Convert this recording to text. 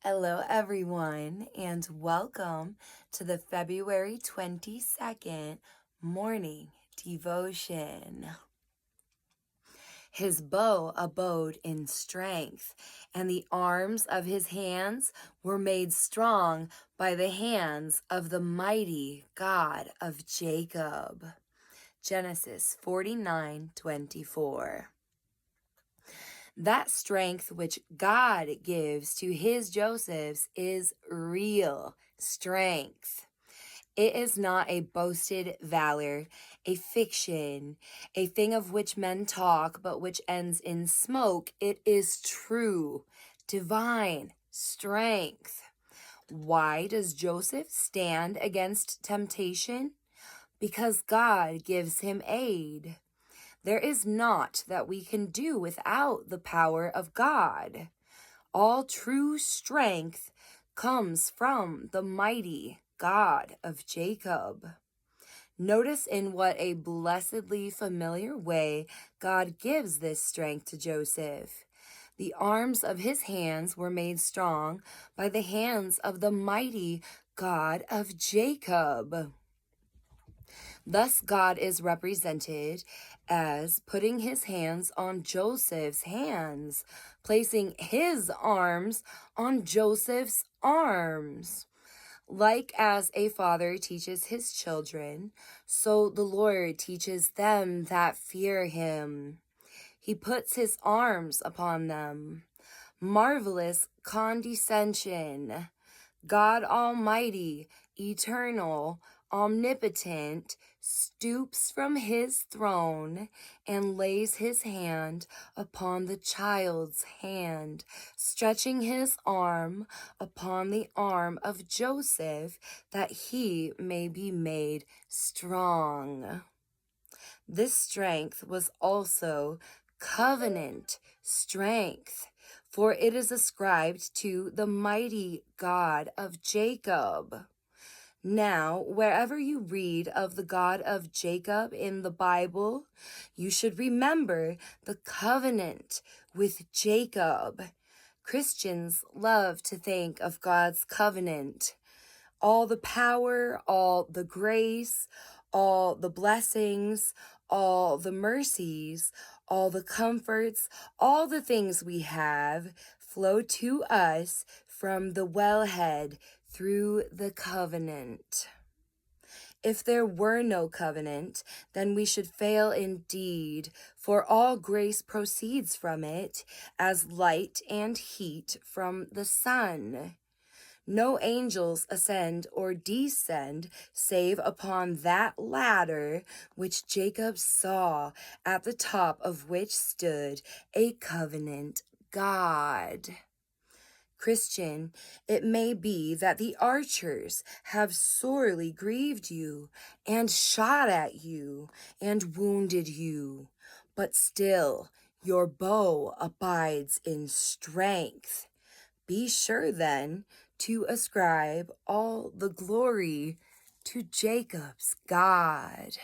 Hello, everyone, and welcome to the February 22nd morning devotion. His bow abode in strength, and the arms of his hands were made strong by the hands of the mighty God of Jacob. Genesis 49:24. That strength which God gives to his Josephs is real strength. It is not a boasted valor, a fiction, a thing of which men talk, but which ends in smoke. It is true, divine strength. Why does Joseph stand against temptation? Because God gives him aid. There is naught that we can do without the power of God. All true strength comes from the mighty God of Jacob. Notice in what a blessedly familiar way God gives this strength to Joseph. The arms of his hands were made strong by the hands of the mighty God of Jacob. Thus, God is represented as putting his hands on Joseph's hands, placing his arms on Joseph's arms. Like as a father teaches his children, so the Lord teaches them that fear him. He puts his arms upon them. Marvelous condescension. God Almighty, eternal, omnipotent, stoops from his throne and lays his hand upon the child's hand, stretching his arm upon the arm of Joseph, that he may be made strong. This strength was also covenant strength, for it is ascribed to the mighty God of Jacob. Now, wherever you read of the God of Jacob in the Bible, you should remember the covenant with Jacob. Christians love to think of God's covenant. All the power, all the grace, all the blessings, all the mercies, all the comforts, all the things we have flow to us from the wellhead through the covenant. If there were no covenant, then we should fail indeed, for all grace proceeds from it, as light and heat from the sun. No angels ascend or descend save upon that ladder which Jacob saw, at the top of which stood a covenant God. Christian, it may be that the archers have sorely grieved you and shot at you and wounded you, but still your bow abides in strength. Be sure then to ascribe all the glory to Jacob's God.